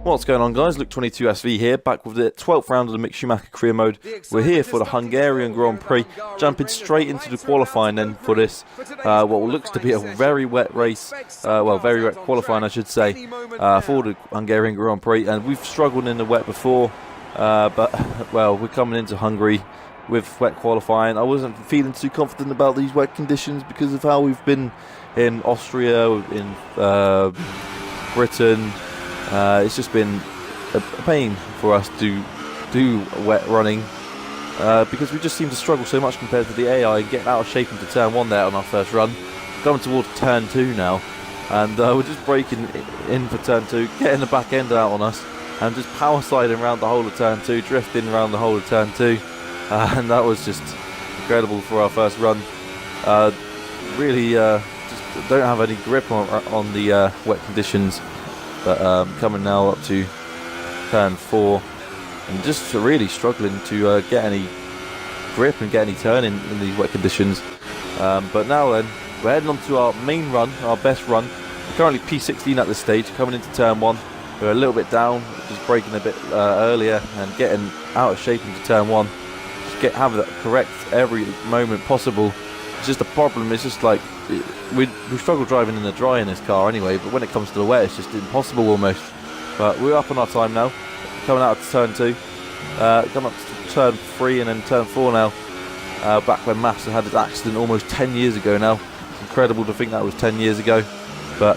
What's going on, guys? Luke22SV here, back with the 12th round of the Mick Schumacher Career mode. We're here for the Hungarian Grand Prix, jumping straight into the qualifying then for this, what looks to be a very wet race, very wet qualifying I should say, for the Hungarian Grand Prix. And we've struggled in the wet before, but we're coming into Hungary with wet qualifying. I wasn't feeling too confident about these wet conditions because of how we've been in Austria, in Britain. It's just been a pain for us to do wet running because we just seem to struggle so much compared to the AI and getting out of shape into turn 1 there on our first run. Going towards turn 2 now, and we're just braking in for turn 2, getting the back end out on us and just power sliding around the whole of turn 2, drifting around the whole of turn 2, and that was just incredible for our first run. Really just don't have any grip on the wet conditions. But coming now up to turn 4 and just really struggling to get any grip and get any turn in these wet conditions. But now then, we're heading on to our main run, our best run. We're currently P16 at this stage, coming into turn 1. We're a little bit down, just braking a bit earlier and getting out of shape into turn 1. Just have that correct every moment possible. It's just a problem, it's just like, we struggle driving in the dry in this car anyway, but when it comes to the wet it's just impossible almost. But we're up on our time now, coming out to turn 2, coming up to turn 3 and then turn 4 now, back when Massa had his accident almost 10 years ago now. It's incredible to think that was 10 years ago. But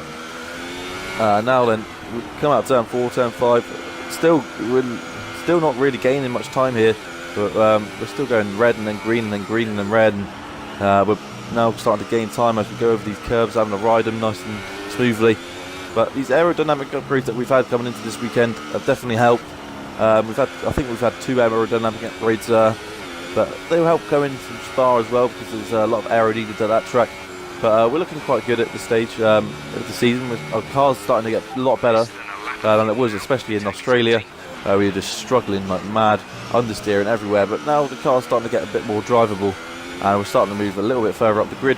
now then, we come out turn 4, turn 5, we're still not really gaining much time here, but we're still going red and then green and then green and then red, and we're now starting to gain time as we go over these curves, having to ride them nice and smoothly. But these aerodynamic upgrades that we've had coming into this weekend have definitely helped. I think we've had 2 aerodynamic upgrades, but they will help going from Spa as well because there's a lot of aero needed at that track. But we're looking quite good at this stage of the season. Our car's starting to get a lot better than it was, especially in Australia. We were just struggling like mad, understeering everywhere. But now the car's starting to get a bit more drivable, and we're starting to move a little bit further up the grid.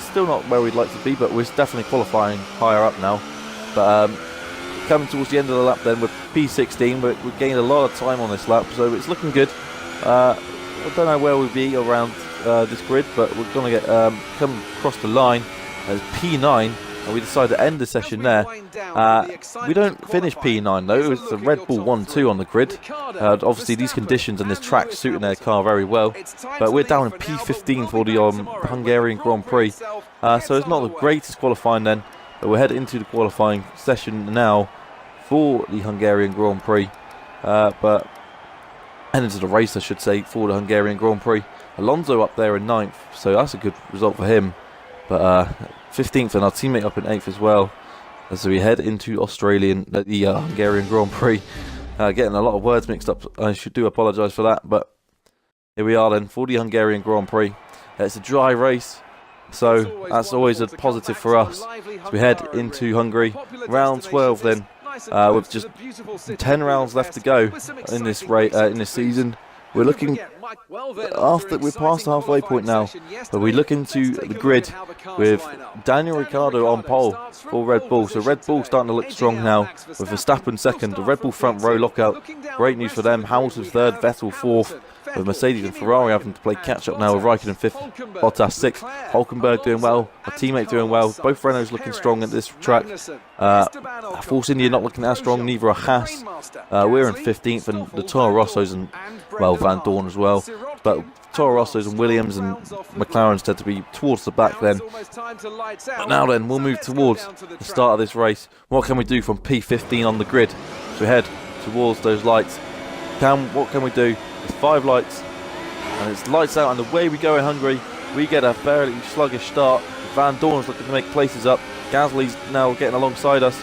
Still not where we'd like to be, but we're definitely qualifying higher up now. But coming towards the end of the lap then, we're P16, we've gained a lot of time on this lap, so it's looking good. I don't know where we'll be around this grid, but we're going to get come across the line as P9, and we decide to end the session there. We don't finish P9 though, it's the Red Bull 1-2 on the grid. Obviously these conditions and this track suiting their car very well, but we're down in P15 for the Hungarian Grand Prix, so it's not the greatest qualifying then, but we're heading into the qualifying session now for the Hungarian Grand Prix, but heading into the race I should say for the Hungarian Grand Prix. Alonso up there in 9th, so that's a good result for him, but 15th and our teammate up in 8th as well, as we head into the Hungarian Grand Prix. Getting a lot of words mixed up, I do apologise for that, but here we are then for the Hungarian Grand Prix. It's a dry race, so that's always a positive for us. So we head into Hungary, round 12 then, with just 10 rounds left to go in this season. We're looking we're past the halfway point now, but we look into the grid with Daniel Ricciardo on pole for Red Bull. So Red Bull starting to look strong now with Verstappen second, the Red Bull front row lockout. Great news for them. Hamilton third, Vettel fourth, with Mercedes and Ferrari having to play catch up now with Raikkonen fifth, Bottas sixth, Hulkenberg doing well, our teammate doing well. Both Renaults looking strong at this track. Force India not looking as strong, neither are Haas. We're in 15th, and the Toro Rossos and Van Dorn as well. But Toro Rossos and Williams and McLarens tend to be towards the back then. But now then, we'll move towards the start of this race. What can we do from P15 on the grid? So we head towards those lights. What can we do? There's 5 lights, and it's lights out, and the way we go in Hungary, we get a fairly sluggish start. Van Dorn's looking to make places up. Gasly's now getting alongside us.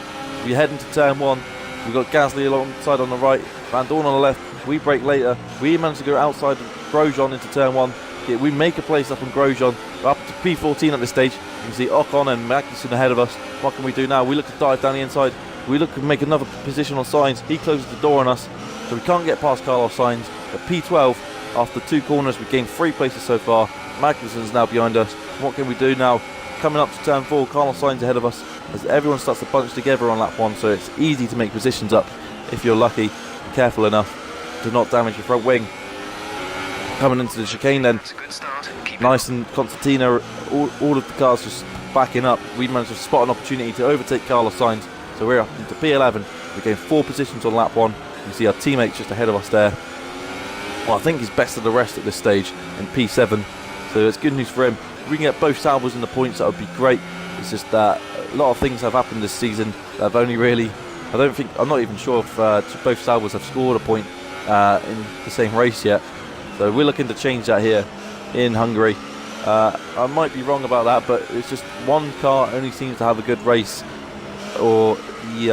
We head into turn 1. We've got Gasly alongside on the right, Van Dorn on the left. We brake later. We manage to go outside of Grosjean into turn 1. We make a place up in Grosjean. We're up to P14 at this stage. You can see Ocon and Magnussen ahead of us. What can we do now? We look to dive down the inside. We look to make another position on Sainz. He closes the door on us, so we can't get past Carlos Sainz. At P12, after 2 corners, we've gained 3 places so far. Magnussen's now behind us. What can we do now? coming up to turn 4, Carlos Sainz ahead of us as everyone starts to bunch together on lap 1, so it's easy to make positions up if you're lucky, careful enough to not damage your front wing. Coming into the chicane then, nice and Constantina, all of the cars just backing up. We managed to spot an opportunity to overtake Carlos Sainz, so we're up into P11. We gained 4 positions on lap 1. You can see our teammates just ahead of us there. Well, I think he's best of the rest at this stage in P7, so it's good news for him. If we can get both Salvos in the points, that would be great. It's just that a lot of things have happened this season that have only really, I'm not even sure if both Salvos have scored a point in the same race yet. So we're looking to change that here in Hungary. I might be wrong about that, but it's just one car only seems to have a good race, or the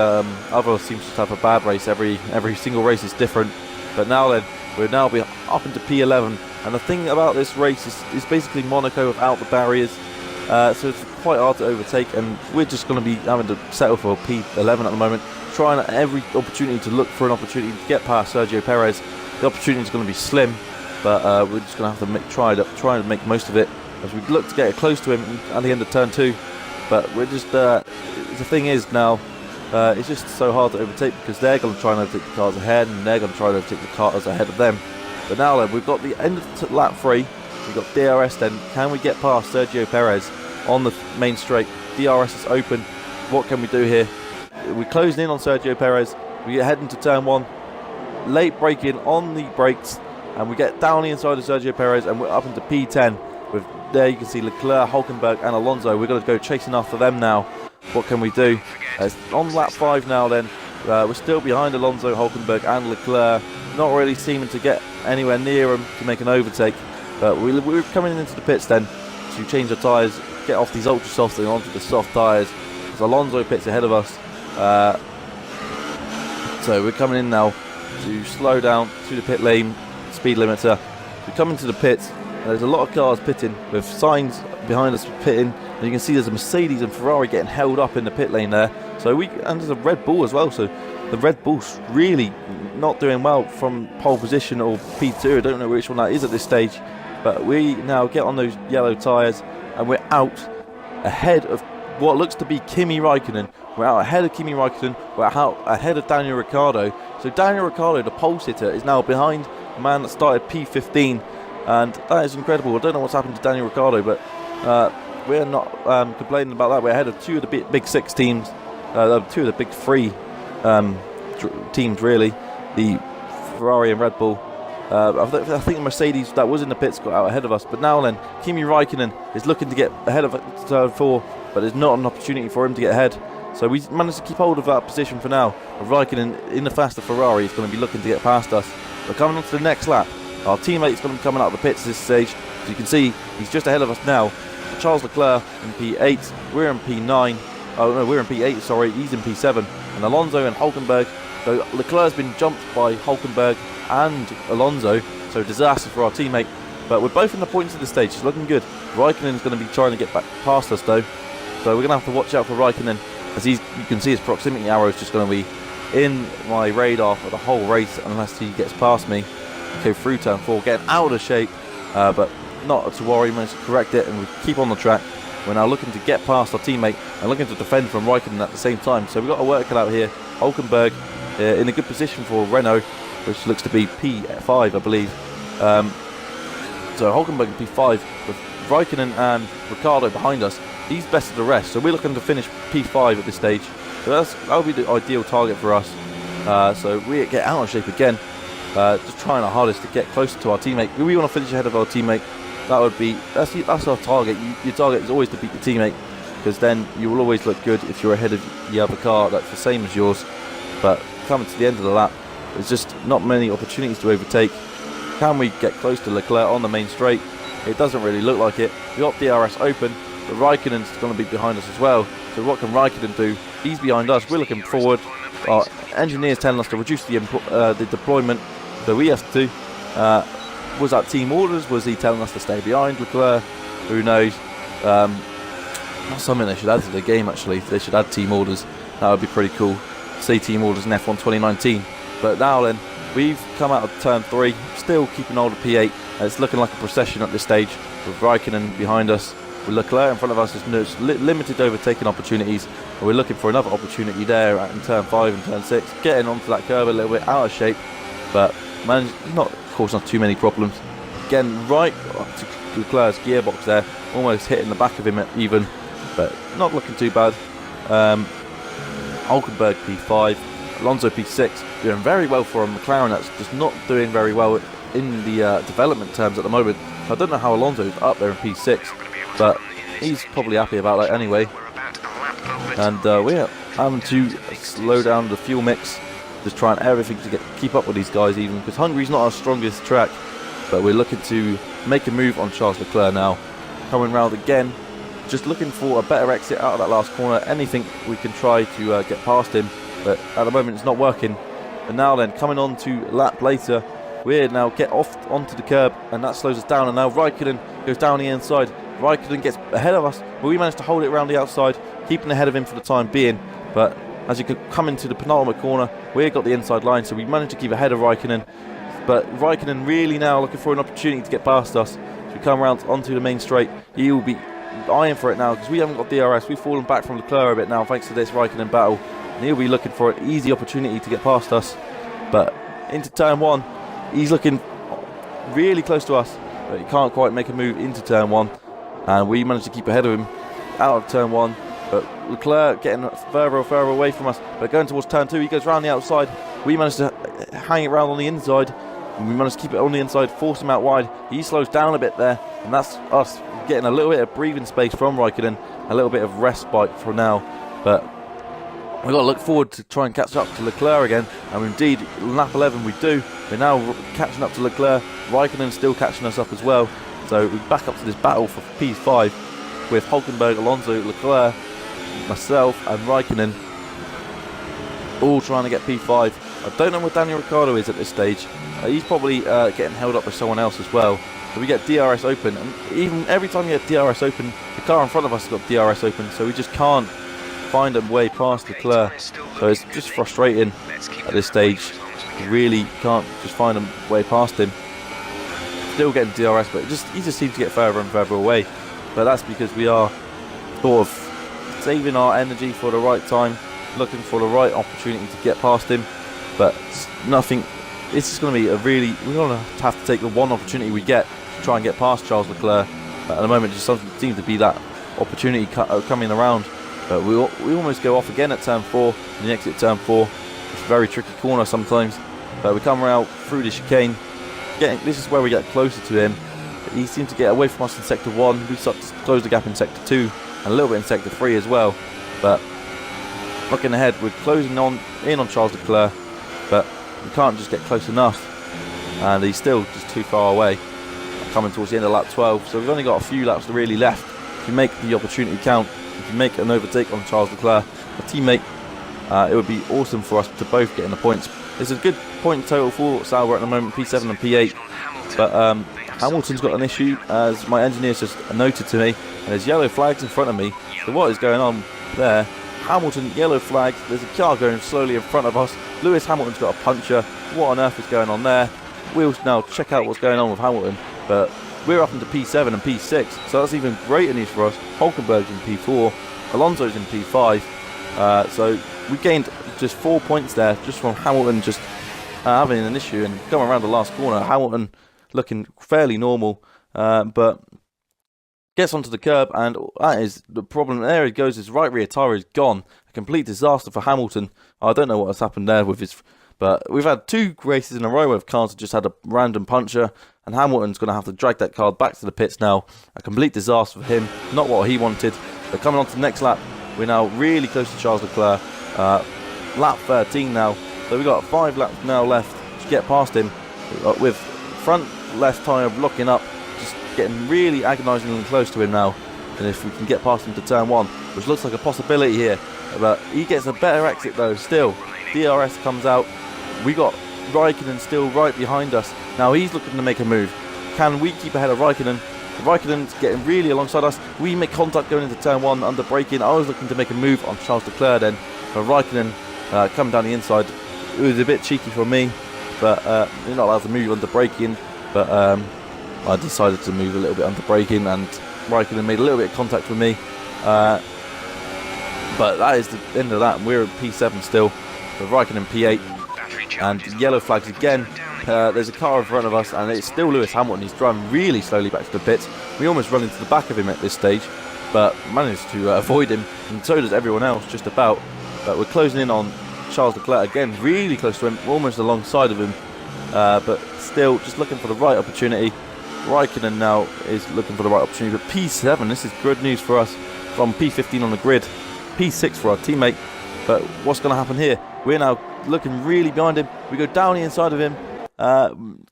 other seems to have a bad race. Every single race is different. But now then, we're now up into P11, and the thing about this race is basically Monaco without the barriers, so it's quite hard to overtake, and we're just going to be having to settle for P11 at the moment, trying at every opportunity to look for an opportunity to get past Sergio Perez. The opportunity is going to be slim, but we're just going to have to try and make most of it as we look to get close to him at the end of turn 2. But we're just the thing is now, it's just so hard to overtake because they're going to try and overtake the cars ahead, and they're going to try and overtake the cars ahead of them. But now then, we've got the end of lap 3. We've got DRS then. Can we get past Sergio Perez on the main straight? DRS is open. What can we do here? We're closing in on Sergio Perez. We get heading to turn 1. Late braking on the brakes, and we get down the inside of Sergio Perez, and we're up into P10. With there you can see Leclerc, Hulkenberg and Alonso. We're going to go chasing after them now. What can we do? On lap 5 now then, we're still behind Alonso, Hulkenberg and Leclerc. Not really seeming to get anywhere near them to make an overtake. But we're coming into the pits then to change the tyres, get off these ultra softs and onto the soft tyres. As Alonso pits ahead of us. So we're coming in now to slow down to the pit lane speed limiter. We come into the pits. There's a lot of cars pitting with signs behind us pitting, and you can see there's a Mercedes and Ferrari getting held up in the pit lane there. And there's a Red Bull as well. So the Red Bull's really not doing well from pole position or P2. I don't know which one that is at this stage, but we now get on those yellow tyres and we're out ahead of what looks to be Kimi Raikkonen. We're out ahead of Kimi Raikkonen. We're out ahead of Daniel Ricciardo. So Daniel Ricciardo, the pole sitter, is now behind the man that started P15. And that is incredible. I don't know what's happened to Daniel Ricciardo, but we're not complaining about that. We're ahead of 2 of the big 6 teams, 2 of the big 3 teams, really. The Ferrari and Red Bull. I think the Mercedes that was in the pits got out ahead of us. But now then, Kimi Raikkonen is looking to get ahead of turn 4, but there's not an opportunity for him to get ahead. So we managed to keep hold of that position for now. Raikkonen in the faster Ferrari is going to be looking to get past us. We're coming on to the next lap. Our teammate's going to be coming out of the pits at this stage. As you can see, he's just ahead of us now. Charles Leclerc in P8. We're in P9. Oh no, we're in P8, sorry. He's in P7. And Alonso and Hulkenberg. So Leclerc's been jumped by Hulkenberg and Alonso. So disaster for our teammate. But we're both in the points at this stage. It's looking good. Raikkonen's going to be trying to get back past us though. So we're going to have to watch out for Raikkonen. As you can see, his proximity arrow is just going to be in my radar for the whole race unless he gets past me. Go through turn 4, getting out of shape, but not to worry, managed to correct it and we keep on the track. We're now looking to get past our teammate and looking to defend from Raikkonen at the same time. So we've got to work it out here. Hulkenberg in a good position for Renault, which looks to be P5, I believe. So Hulkenberg in P5 with Raikkonen and Ricciardo behind us. He's best of the rest, so we're looking to finish P5 at this stage. So that'll be the ideal target for us. So we get out of shape again. Just trying our hardest to get closer to our teammate. We want to finish ahead of our teammate. That's our target. Your target is always to beat your teammate, because then you will always look good if you're ahead of the other car that's the same as yours. But coming to the end of the lap, there's just not many opportunities to overtake. Can we get close to Leclerc on the main straight? It doesn't really look like it. We got DRS open, but Raikkonen's going to be behind us as well. So what can Raikkonen do? He's behind us. We're looking forward. Our engineer's telling us to reduce the deployment. So we have to. Was that team orders? Was he telling us to stay behind Leclerc? Who knows? That's something they should add to the game, actually. They should add team orders. That would be pretty cool. Say team orders in F1 2019. But now then, we've come out of turn 3, still keeping hold of P8. It's looking like a procession at this stage with Raikkonen behind us. With Leclerc in front of us, there's limited overtaking opportunities. And we're looking for another opportunity there in turn 5 and turn 6, getting onto that curve a little bit out of shape, but managed not cause us too many problems. Again, right up to Leclerc's gearbox there, almost hitting the back of him even, but not looking too bad. Hulkenberg P5, Alonso P6, doing very well for a McLaren that's just not doing very well in the development terms at the moment. I don't know how Alonso's up there in P6, but he's probably happy about that anyway. And we're having to slow down the fuel mix, just trying everything to keep up with these guys even, because Hungary's not our strongest track, but we're looking to make a move on Charles Leclerc now. Coming round again, just looking for a better exit out of that last corner, anything we can try to get past him, but at the moment it's not working. And now then, coming on to lap later, we now get off onto the curb, and that slows us down, and now Raikkonen goes down the inside. Raikkonen gets ahead of us, but we managed to hold it around the outside, keeping ahead of him for the time being. But as you could come into the penultimate corner, we got the inside line, so we managed to keep ahead of Raikkonen. But Raikkonen really now looking for an opportunity to get past us. As we come around onto the main straight, he will be eyeing for it now, because we haven't got DRS. We've fallen back from Leclerc a bit now thanks to this Raikkonen battle, and he'll be looking for an easy opportunity to get past us. But into turn 1, he's looking really close to us, but he can't quite make a move into turn 1, and we managed to keep ahead of him out of turn 1. But Leclerc getting further and further away from us, but going towards turn 2, he goes round the outside. We managed to hang it round on the inside, and we managed to keep it on the inside, force him out wide. He slows down a bit there, and that's us getting a little bit of breathing space from Raikkonen, a little bit of respite for now. But we've got to look forward to try and catch up to Leclerc again, and indeed, lap 11 we do. We're now catching up to Leclerc. Raikkonen's still catching us up as well. So we back up to this battle for P5 with Hulkenberg, Alonso, Leclerc, myself and Raikkonen all trying to get P5. I don't know where Daniel Ricciardo is at this stage. He's probably getting held up by someone else as well. So we get DRS open, and even every time you get DRS open, the car in front of us has got DRS open, so we just can't find a way past Leclerc. So it's just frustrating at this stage. We really can't just find a way past him. Still getting DRS, but he just seems to get further and further away. But that's because we are sort of saving our energy for the right time, looking for the right opportunity to get past him. But nothing. It's just going to be a really. We're going to have to take the one opportunity we get to try and get past Charles Leclerc. But at the moment, it just doesn't seem to be that opportunity coming around. But we almost go off again at turn 4, and the exit turn 4. It's a very tricky corner sometimes. But we come around through the chicane. This is where we get closer to him. He seems to get away from us in sector 1. We start to close the gap in sector 2 and a little bit in sector 3 as well. But looking ahead, we're closing in on Charles Leclerc, but we can't just get close enough, and he's still just too far away. Coming towards the end of lap 12, so we've only got a few laps really left to make the opportunity count. If you make an overtake on Charles Leclerc, a teammate, it would be awesome for us to both get in the points. It's a good point total for Sauber at the moment, P7 and P8, but Hamilton's got an issue, as my engineer's just noted to me, and there's yellow flags in front of me. So what is going on there? Hamilton, yellow flags, there's a car going slowly in front of us. Lewis Hamilton's got a puncture. What on earth is going on there? We'll now check out what's going on with Hamilton, but we're up into P7 and P6, so that's even greater news for us. Hulkenberg's in P4, Alonso's in P5, so we gained just 4 points there just from Hamilton just having an issue, and coming around the last corner, Hamilton looking fairly normal, but gets onto the curb, and that is the problem. There he goes, his right rear tyre is gone. A complete disaster for Hamilton. I don't know what has happened there with his, but we've had 2 races in a row where cars have just had a random puncture, and Hamilton's going to have to drag that car back to the pits now. A complete disaster for him, not what he wanted. But coming on to the next lap, we're now really close to Charles Leclerc. Lap 13 now, so we've got 5 laps now left to get past him, with front left tyre blocking up, just getting really agonisingly close to him now. And if we can get past him to turn 1, which looks like a possibility here, but he gets a better exit though still. DRS comes out, we got Raikkonen still right behind us. Now he's looking to make a move. Can we keep ahead of Raikkonen? Raikkonen's getting really alongside us. We make contact going into turn 1 under braking. I was looking to make a move on Charles Leclerc then, but Raikkonen coming down the inside. It was a bit cheeky for me, but you're not allowed to move under braking, but I decided to move a little bit under braking, and Raikkonen made a little bit of contact with me. But that is the end of that. We're at P7 still, with Raikkonen P8. And yellow flags again. There's a car in front of us, and it's still Lewis Hamilton. He's driving really slowly back to the pits. We almost run into the back of him at this stage, but managed to avoid him, and so does everyone else, just about. But we're closing in on Charles Leclerc again, really close to him, almost alongside of him, but still just looking for the right opportunity. Raikkonen now is looking for the right opportunity, but P7, this is good news for us, from P15 on the grid, P6 for our teammate. But what's going to happen here? We're now looking really behind him. We go down the inside of him,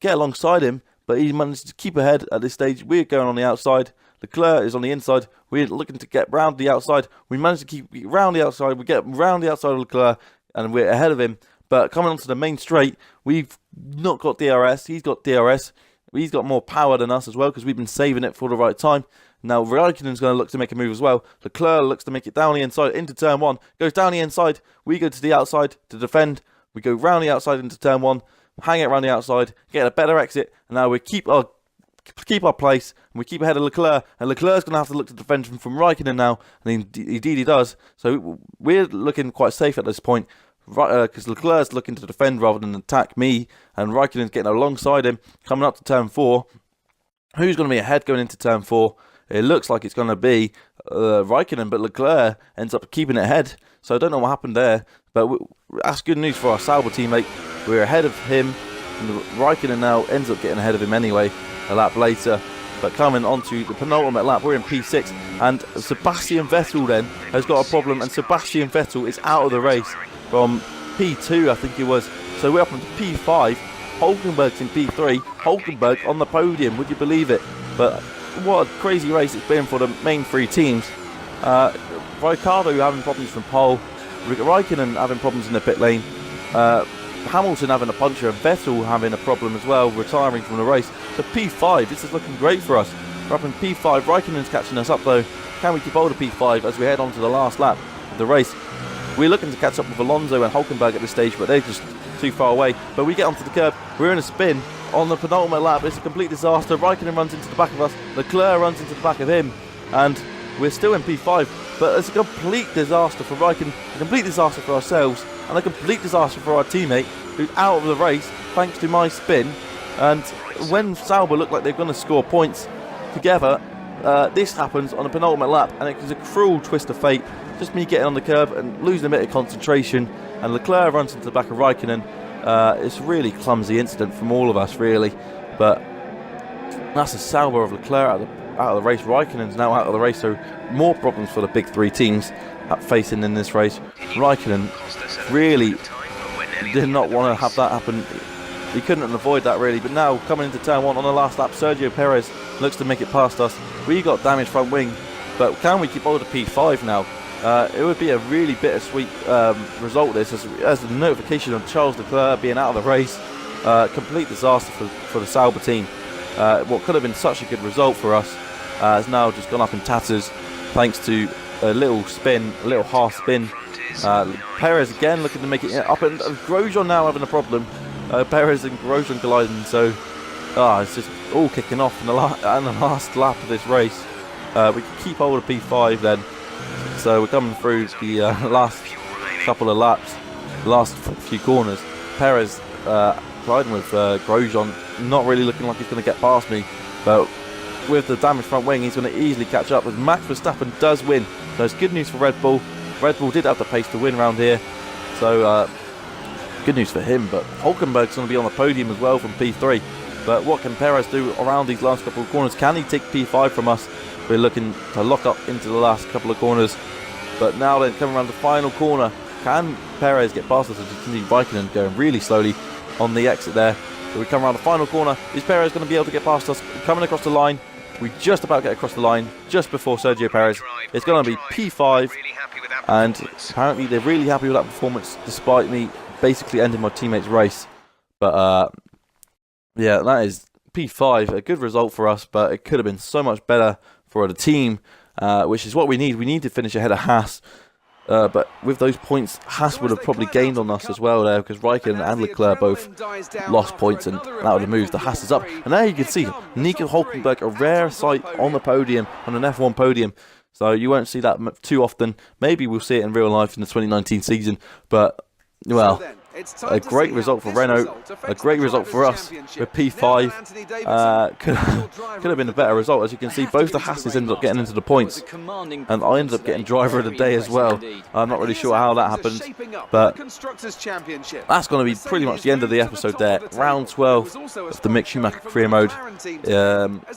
get alongside him, but he managed to keep ahead at this stage. We're going on the outside. Leclerc is on the inside. We're looking to get round the outside. We managed to keep round the outside. We get round the outside of Leclerc, and we're ahead of him. But coming onto the main straight, we've not got DRS. He's got DRS. He's got more power than us as well, because we've been saving it for the right time. Now Raikkonen's going to look to make a move as well. Leclerc looks to make it down the inside into turn 1. Goes down the inside. We go to the outside to defend. We go round the outside into turn 1. Hang it around the outside. Get a better exit. And now we keep our place. And we keep ahead of Leclerc. And Leclerc's going to have to look to defend from Raikkonen now. And indeed he does. So we're looking quite safe at this point. Because Leclerc's looking to defend rather than attack me. And Raikkonen's getting alongside him. Coming up to turn 4. Who's going to be ahead going into turn 4? It looks like it's going to be Raikkonen, but Leclerc ends up keeping it ahead. So I don't know what happened there, but that's good news for our Sauber teammate. We're ahead of him, and Raikkonen now ends up getting ahead of him anyway, a lap later. But coming onto the penultimate lap, we're in P6, and Sebastian Vettel then has got a problem, and Sebastian Vettel is out of the race from P2, I think it was. So we're up into P5. Hulkenberg's in P3. Hulkenberg on the podium, would you believe it? But what a crazy race it's been for the main 3 teams. Ricciardo having problems from pole, Raikkonen having problems in the pit lane, Hamilton having a puncture, and Vettel having a problem as well, retiring from the race. So P5, this is looking great for us. We're up in P5, Raikkonen's catching us up though. Can we keep hold of P5 as we head on to the last lap of the race? We're looking to catch up with Alonso and Hulkenberg at this stage, but they're just too far away. But we get onto the curb, we're in a spin. On the penultimate lap, it's a complete disaster. Raikkonen runs into the back of us, Leclerc runs into the back of him, and we're still in P5, but it's a complete disaster for Raikkonen, a complete disaster for ourselves, and a complete disaster for our teammate, who's out of the race thanks to my spin. And when Sauber look like they're going to score points together, this happens on the penultimate lap, and it is a cruel twist of fate. Just me getting on the curb and losing a bit of concentration, and Leclerc runs into the back of Raikkonen. It's a really clumsy incident from all of us, really, but that's a Sauber of Leclerc out of the race. Raikkonen's now out of the race, so more problems for the big 3 teams facing in this race. Raikkonen really did not want to have that happen. He couldn't avoid that really, but now coming into turn 1 on the last lap, Sergio Perez looks to make it past us. We got damaged front wing, but can we keep hold of P5 now? It would be a really bittersweet result, this, as the notification of Charles Leclerc being out of the race. Complete disaster for the Sauber team. What could have been such a good result for us has now just gone up in tatters thanks to a little spin, a little half spin. Perez again looking to make it up, and Grosjean now having a problem. Perez and Grosjean colliding, so it's just all kicking off in the last lap of this race. We can keep hold of P5 then. So we're coming through the last couple of laps, last few corners. Perez colliding with Grosjean, not really looking like he's going to get past me, but with the damaged front wing, he's going to easily catch up. As Max Verstappen does win, so it's good news for Red Bull. Red Bull did have the pace to win around here, so good news for him. But Hulkenberg's going to be on the podium as well from P3. But what can Perez do around these last couple of corners? Can he take P5 from us? We're looking to lock up into the last couple of corners. But now then, coming around the final corner, can Perez get past us? As you can see Raikkonen going really slowly on the exit there. So we come around the final corner. Is Perez going to be able to get past us? Coming across the line. We just about get across the line, just before Sergio Perez. It's going to be P5. And apparently they're really happy with that performance, despite me basically ending my teammate's race. But yeah, that is P5. A good result for us, but it could have been so much better for the team, which is what we need. We need to finish ahead of Haas. But with those points, Haas would have probably gained on us as well there, because Raikkonen and Leclerc both lost points, and that would have moved the Haas up. And there you can see Nico Hulkenberg, a rare sight on the podium, on an F1 podium. So you won't see that too often. Maybe we'll see it in real life in the 2019 season, but, well, a great result for Renault, a great result for us with P5. Could have been a better result. As you can see, both the Haas's ended up getting into the points, and I ended up getting driver of the day as well. I'm not really sure how that happened, but that's going to be pretty much the end of the episode there. Round 12 of the Mick Schumacher Career Mode.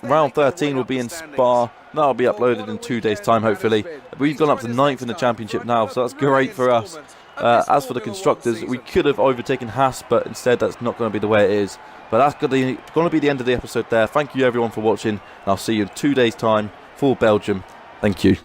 Round 13 will be in Spa. That'll be uploaded in 2 days' time, hopefully. We've gone up to 9th in the championship now, so that's great for us. As for the constructors, we could have overtaken Haas, but instead that's not going to be the way it is. But that's going to be the end of the episode there. Thank you everyone for watching, and I'll see you in 2 days' time for Belgium. Thank you.